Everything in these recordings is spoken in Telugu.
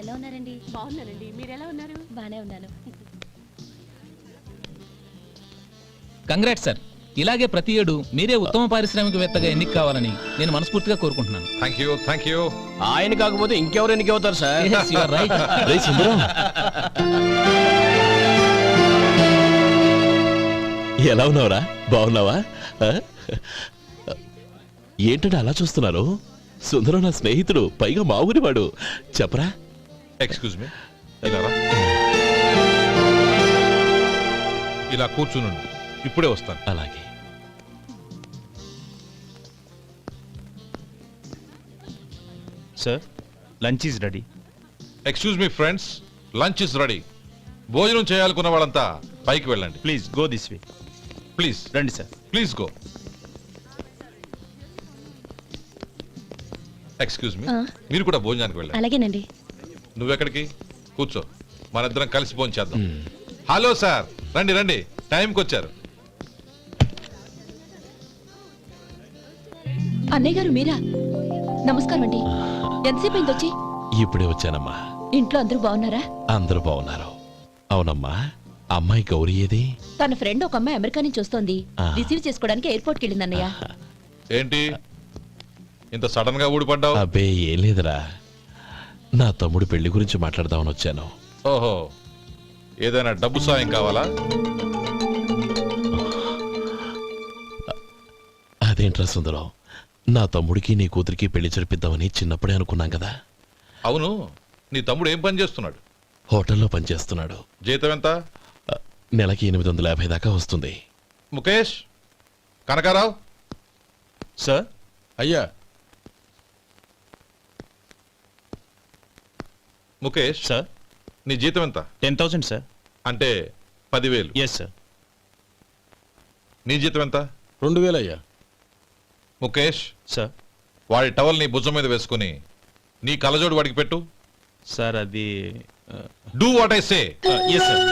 ఎలా ఉన్నారండి? బాగున్నానండి. మీరు ఎలా ఉన్నారు? బానే ఉన్నాను. Congrats sir. ఇలాగే ప్రతి ఏడు మీరే ఉత్తమ పారిశ్రామికవేత్తగా ఎన్నిక కావాలని నేను మనస్ఫూర్తిగా కోరుకుంటున్నాను. Thank you. ఆయన కాకపోతే ఇంకెవరు ఎన్నిక అవుతారు sir? Yes, you are right. రేయ్ సుందరం, ఎలా ఉన్నావురా? బాగున్నావా? ఏంటంటే అలా చూస్తున్నారు? సుందరం నా స్నేహితుడు, పైగా మా ఊరివాడు. చెప్పరా? ఎక్స్క్యూజ్ మీ, ఇలా కూర్చునుండు, ఇప్పుడే వస్తాను. అలాగే. Sir, lunch is ready. Excuse me friends, lunch is ready. భోజనం చేయాలనుకున్న వాళ్ళంతా పైకి వెళ్ళండి. Please go this way. Please రండి sir. Please go. Excuse me, మీరు కూడా భోజనానికి వెళ్ళండి. అలాగేనండి. నువ్వెక్కడికి? కూర్చో, మనిద్దరం కలిసి భోజనం చేద్దాం. హలో సార్, రండి రండి, టైంకి వచ్చారు. అన్నయ్య గారు మీరా? నమస్కారం అండి. ఎంతసేపు అయింది వచ్చి? ఇప్పుడే వచ్చానమ్మా. ఇంట్లో అందరూ బాగున్నారా? అందరూ బాగున్నారు. అవునమ్మా, అమ్మాయి గౌరీ ఏది? తన ఫ్రెండ్ ఒక అమ్మాయి అమెరికా నుంచి వస్తోంది. రిసీవ్ చేసుకోవడానికి ఎయిర్పోర్ట్కి వెళ్ళింది అన్నయ్య. ఏంటి ఇంత సడన్ గా ఊడిపడ్డావు? అబ్బే ఏం లేదురా, నా తమ్ముడు పెళ్లి గురించి మాట్లాడదామని వచ్చాను. ఓహో, ఏదైనా డబ్బు సాయం కావాలా? అదేంట్రా సుందరం, నా తమ్ముడికి నీ కూతురికి పెళ్లి జరిపిద్దామని చిన్నప్పుడే అనుకున్నాం కదా. అవును, నీ తమ్ముడు ఏం పని చేస్తున్నాడు? హోటల్లో పనిచేస్తున్నాడు. జీతం ఎంత? నెలకి 850 దాకా వస్తుంది. ముఖేష్, కనకారావు. సార్. అయ్యా ముఖేష్, సార్. నీ జీతం ఎంత? 10,000 సార్. అంటే 10,000. Yes sir. నీ జీతం ఎంత? 2,000 అయ్యా. ముఖేష్, సార్. వాడి టవల్ నీ భుజం మీద వేసుకుని నీ కళ్ళజోడు వాడికి పెట్టు. సార్ అది do what I say. Yes sir.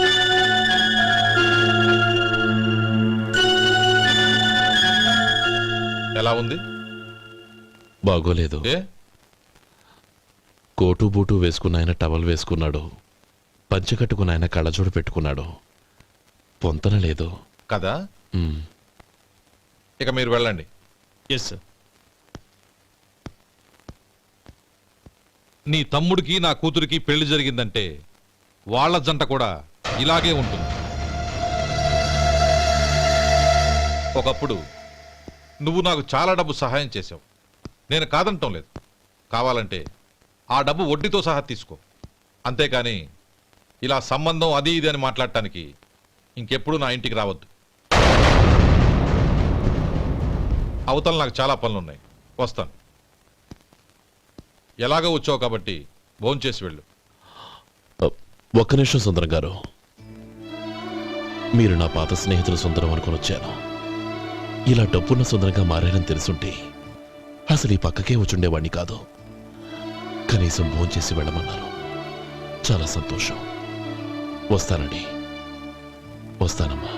ఎలా ఉంది? బాగోలేదు. ఏ? కోటు బూటు వేసుకున్న ఆయన టవల్ వేసుకున్నాడు, పంచె కట్టుకున్న ఆయన కళ్ళజోడు పెట్టుకున్నాడు. పొంతన లేదు కదా. ఇక మీరు వెళ్ళండి. Yes sir. నీ తమ్ముడికి నా కూతురికి పెళ్లి జరిగిందంటే వాళ్ళ జంట కూడా ఇలాగే ఉంటుంది. ఒకప్పుడు నువ్వు నాకు చాలా డబ్బు సహాయం చేశావు, నేను కాదంటం లేదు. కావాలంటే ఆ డబ్బు వడ్డీతో సహా తీసుకో. అంతేకాని ఇలా సంబంధం అది ఇది అని మాట్లాడటానికి ఇంకెప్పుడు నా ఇంటికి రావద్దు. అవతల నాకు చాలా పనులున్నాయి, వస్తాను. ఎలాగో వచ్చావు కాబట్టి భోంచేసి వెళ్ళు. ఒక్క నిమిషం సుందరం గారు, మీరు నా పాత స్నేహితులు సుందరం అనుకుని వచ్చాను. ఇలా డబ్బున్న సుందరంగా మారారని తెలుసుంటే అసలు ఈ పక్కకే వచ్చుండేవాణ్ణి కాదు. కనీసం భోంచేసి వెళ్ళమన్నారు, చాలా సంతోషం. వస్తానండి. వస్తానమ్మా.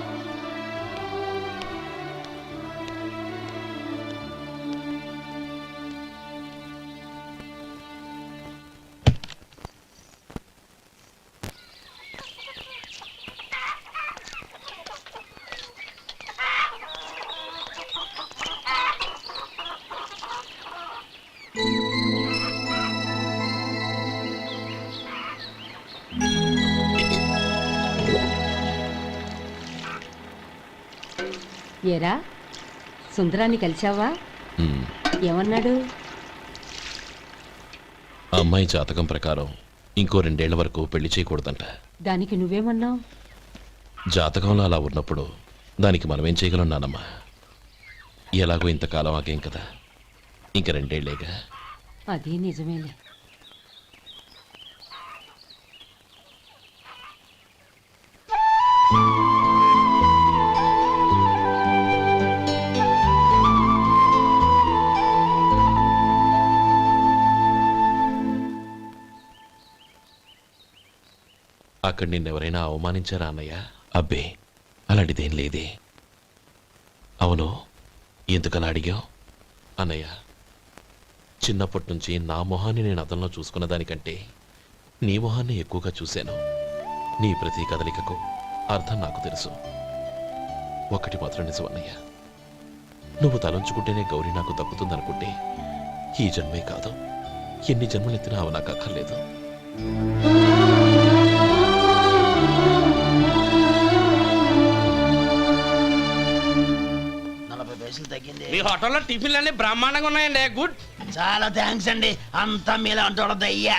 ఏరా, సుందరాన్ని కలిశావా? ఏమన్నాడు? అమ్మాయి జాతకం ప్రకారం ఇంకో 2 ఏళ్ల వరకు పెళ్లి చేయకూడదంట. దానికి నువ్వేమన్నావు? జాతకంలో అలా ఉన్నప్పుడు దానికి మనమేం చేయగలం నానమ్మా? ఎలాగో ఇంతకాలం ఆగేం కదా, ఇంక 2 ఏళ్లేగా. అది నిజమేలే. అక్కడ నిన్నెవరైనా అవమానించారా అన్నయ్య? అబ్బే, అలాంటిదేం లేదే. అవును, ఎందుకలా అడిగావు? అన్నయ్య, చిన్నప్పటి నుంచి నా మొహాన్ని నేను అతనిలో చూసుకున్న దానికంటే నీ మొహాన్ని ఎక్కువగా చూశాను. నీ ప్రతి కదలికకు అర్థం నాకు తెలుసు. ఒకటి మాత్రం నిజం అన్నయ్య, నువ్వు తలంచుకుంటేనే గౌరీ నాకు దక్కుతుందనుకుంటే ఈ జన్మే కాదు, ఎన్ని జన్మలెత్తినా అవి నాకు అక్కర్లేదు. మీ హోటల్లో టిఫిన్లు అన్ని బ్రహ్మాండంగా ఉన్నాయండి. గుడ్. చాలా థ్యాంక్స్ అండి, అంతా మీలా అంటాడు అయ్యా.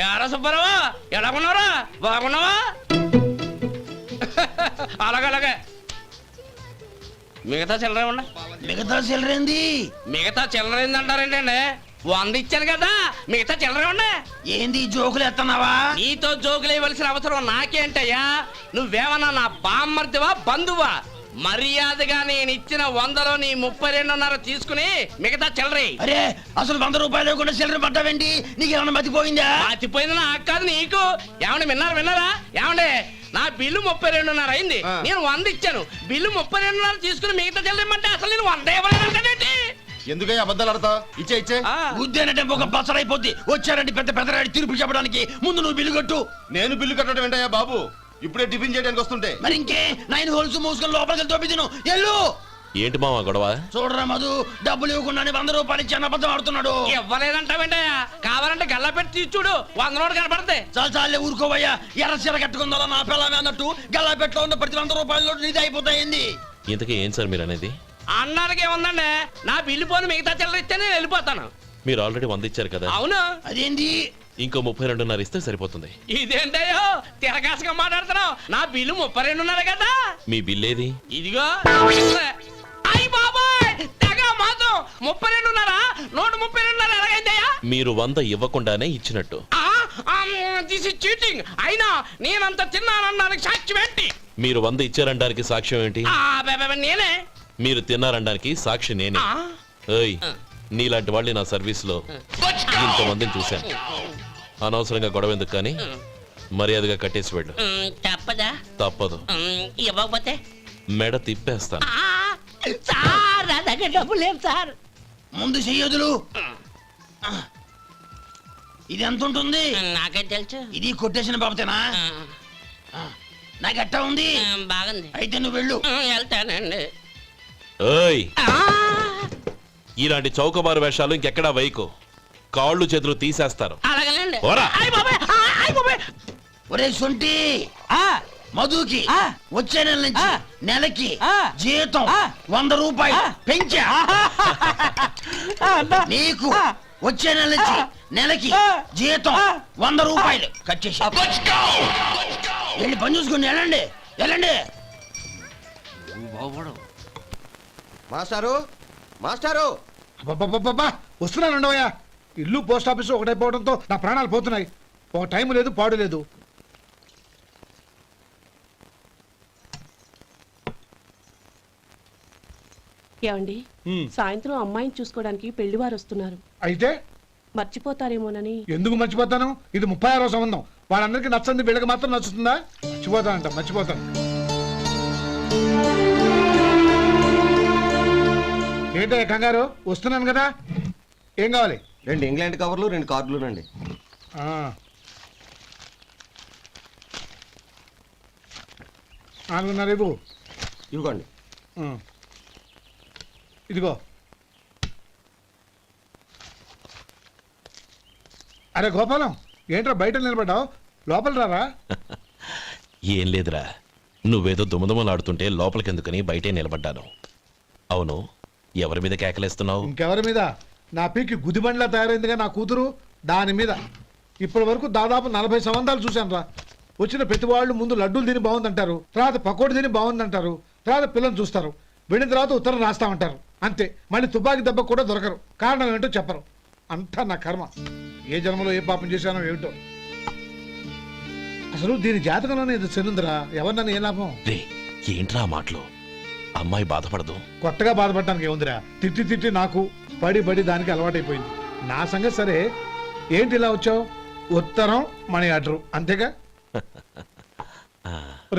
ఎరా సుబ్బారావు, ఎలా ఉన్నారా? బాగున్నావా? అలాగే మిగతా చిల్లర ఉన్నా. మిగతా చిల్లరేంది? మిగతా చిల్లర ఏందంటారండి అండి? 100 ఇచ్చాను కదా, మిగతా చిల్లర ఉన్నా. ఏంది జోకులు ఎత్తన్నావా? నీతో జోకులు ఇవ్వాల్సిన అవసరం నాకేంటయ్యా? నువ్వేమన్నా నా బామ్మర్దివా, బంధువా? మర్యాదగా నేను ఇచ్చిన 100లో నీ 32.5 తీసుకుని మిగతా చిల్లరే. అరే అసలు 100 రూపాయలు లేకుండా చిల్లర పడ్డావేంటి? నీకేమన్నా మతిపోయిందా? మర్చిపోయింది నాకు కాదు, నీకు. ఏమండి విన్నారా? ఏమండి నా బిల్లు 32.5 అయింది, నేను 100 ఇచ్చాను. బిల్లు 32.5 తీసుకుని మిగతా చిల్లరమంటే అసలు నేను 100 ఇవ్వలేదంటే ఎందుకయ్యా అబద్ధాలు ఆడతావు? ఇచ్చే బుద్ధేనంటే ఒక బసరైపోద్ది. వచ్చారంటే పెద్ద పెద్దరాడి తీర్పు చెప్పడానికి ముందు నువ్వు బిల్లు కట్టు. నేను బిల్లు కట్టడం ఏంటయ్యా బాబు? ఇప్పుడే టిఫిన్ చేయడానికి వస్తుంటే. మరి ఇంకే 9 హోల్స్ మూసుకొని లోపలికి తోపి తిను. ఎల్లు. ఏంటి మావా గొడవ? చూడరా మధు, డబ్బులు ఇవ్వకుండానే 100 రూపాయలు ఇచ్చి అబద్ధం ఆడుతున్నాడు. ఇవ్వలేదంటావేంటయ్యా? కావాలంటే గల్లా పెట్టి తీసి చూడు, 100 నోటు కనపడతాయి. చాలే ఊరుకోవయ్యా. ఎర్ర చీర కట్టుకుందా నా పిల్లమే అన్నట్టు గల్లా పెట్లో ఉన్న ప్రతి 100 రూపాయలు నీది అయిపోతాయింది. ఇంతకీ ఏం సార్ మీరు అనేది? అన్నానికి ఏముందండి, నా బిల్లు పోను మిగతా చిల్లర ఇస్తే నేను వెళ్ళిపోతాను. మీరు ఆల్రెడీ 100 ఇచ్చారు కదా. అవును. అదేంటి? ఇంకో 32.5 ఇస్తే సరిపోతుంది. ఇదేంటయ్యో తిరగాసుగా మాట్లాడుతున్నావు? నా బిల్లు 32.5 కదా. మీ బిల్ ఏది? ఇదిగో. అయ్య బాబాయ్, తెగ మాత్రం 32.5 నోటు 32.5 ఎలాగైందయ్యా? మీరు 100 ఇవ్వకుండానే ఇచ్చినట్టు. This is cheating. అయినా నేనంత తిన్నానన్నానికి సాక్ష్యం ఏంటి? మీరు 100 ఇచ్చారనడానికి సాక్ష్యం ఏంటి? నేనే. మీరు తిన్నారనడానికి సాక్షి నేనే. ఏయ్, నీలాంటి వాళ్ళని నా సర్వీస్ లో ఇంతమందిని చూశాను. అనవసరంగా గొడవ ఎందుకు కానీ మర్యాదగా కట్టేసి వెళ్ళు. తప్పదా? తప్పదు. ఇవ్వకపోతే మెడ తిప్పేస్తాను. సార్ నా దగ్గర డబ్బు లేదు సార్. ముందు చెయ్యదులు. ఇది ఎంత ఉంటుంది? నాకేం తెలుసు. ఇది కొట్టేసిన బాబతేనా? నాకు ఎట్టా ఉంది? బాగుంది. అయితే నువ్వు వెళ్ళు. వెళ్తానండి. ఏయ్, ఇలాంటి చౌకబారు వేషాలు ఇంకెక్కడా వైకు. కాళ్ళు చేతులు తీసేస్తారు. అలాగేనండి. పోరా. ఒరే సొంటి, మధుకి వచ్చే నెల నుంచి నెలకి జీతం 100 రూపాయలు పెంచా. నీకు వచ్చే నెల నుంచి నెలకి జీతం 100 రూపాయలు కట్ చేసి వెళ్ళి పని చూసుకుని వెళ్ళండి. మాస్టారు వస్తున్నాను ఉండవయ్యా. ఇల్లు పోస్ట్ ఆఫీసు ఒకటైపోవడంతో నా ప్రాణాలు పోతున్నాయి. ఒక టైం లేదు, పాడు లేదు. ఏమండి, సాయంత్రం అమ్మాయిని చూసుకోవడానికి పెళ్లివారు వస్తున్నారు. అయితే మర్చిపోతారేమోనని. ఎందుకు మర్చిపోతాను? ఇది 36వ సంబంధం. వాళ్ళందరికీ నచ్చంది వీళ్ళకి మాత్రం నచ్చుతుందా? మర్చిపోతాను. ఏంటో కంగారు? వస్తున్నాను కదా. ఏం కావాలి? 2 ఇంగ్లాండ్ కవర్లు 2 కార్డులు రండి. రేపు ఇవ్వండి. ఇదిగో. అరే గోపాలం, ఏంట్రా బయట నిలబడ్డావు? లోపల రారా. ఏం లేదురా, నువ్వేదో దుమదుమలాడుతుంటే లోపలికెందుకని బయటే నిలబడ్డాను. అవును, ఎవరి మీద కేకలేస్తున్నావు? ఇంకెవరి మీద? నా పీకి గుదిబండ్లా తయారైందిగా నా కూతురు, దాని మీద. ఇప్పటి వరకు దాదాపు 40 సంబంధాలు చూశాను రా. వచ్చిన ప్రతి వాళ్ళు ముందు లడ్డూలు తిని బాగుందంటారు, తర్వాత పకోడి తిని బాగుందంటారు, తర్వాత పిల్లలు చూస్తారు, వెళ్ళిన తర్వాత ఉత్తరం రాస్తామంటారు. అంతే. మళ్ళీ తుపాకి దెబ్బ కూడా దొరకరు. కారణం ఏంటో చెప్పరు. అంతా నా కర్మ. ఏ జన్మలో ఏ పాపం చేశానో ఏమిటో. అసలు దీని జాతకంలోనే ఇది చెందుందిరా. ఎవరినన్నా ఏ లాభం? ఏంట్రా మాటలు? అమ్మాయి బాధపడదు. కొత్తగా బాధపడటానికి ఏముందిరా? తిట్టి నాకు పడి దానికి అలవాటైపోయింది. నా సంగతి సరే, ఏంటి ఇలా వచ్చావు? ఉత్తరం మనీ ఆర్డర్ అంతేగా?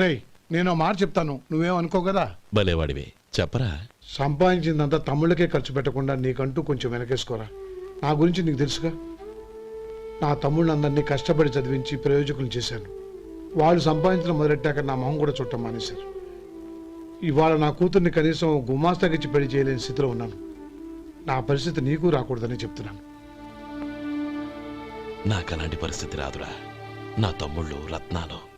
రేయ్, నేను మాట చెప్తాను, నువ్వేం అనుకో కదా. భలేవాడివి, చెప్పరా. సంపాదించిందంతా తమ్ముళ్ళకే ఖర్చు పెట్టకుండా నీకంటూ కొంచెం వెనకేసుకోరా. నా గురించి నీకు తెలుసుగా. నా తమ్ముళ్ళందరినీ కష్టపడి చదివించి ప్రయోజకులు చేశాను. వాళ్ళు సంపాదించడం మొదలెట్టాక నా మొహం కూడా చుట్టం మానేశారు. ఇవాళ నా కూతుర్ని కనీసం గుమాస్తాకిచ్చి పెళ్లి చేయలేని స్థితిలో ఉన్నాను. నా పరిస్థితి నీకు రాకూడదని చెప్తున్నాను. నాకు అలాంటి పరిస్థితి రాదురా. నా తమ్ముళ్ళు రత్నాలు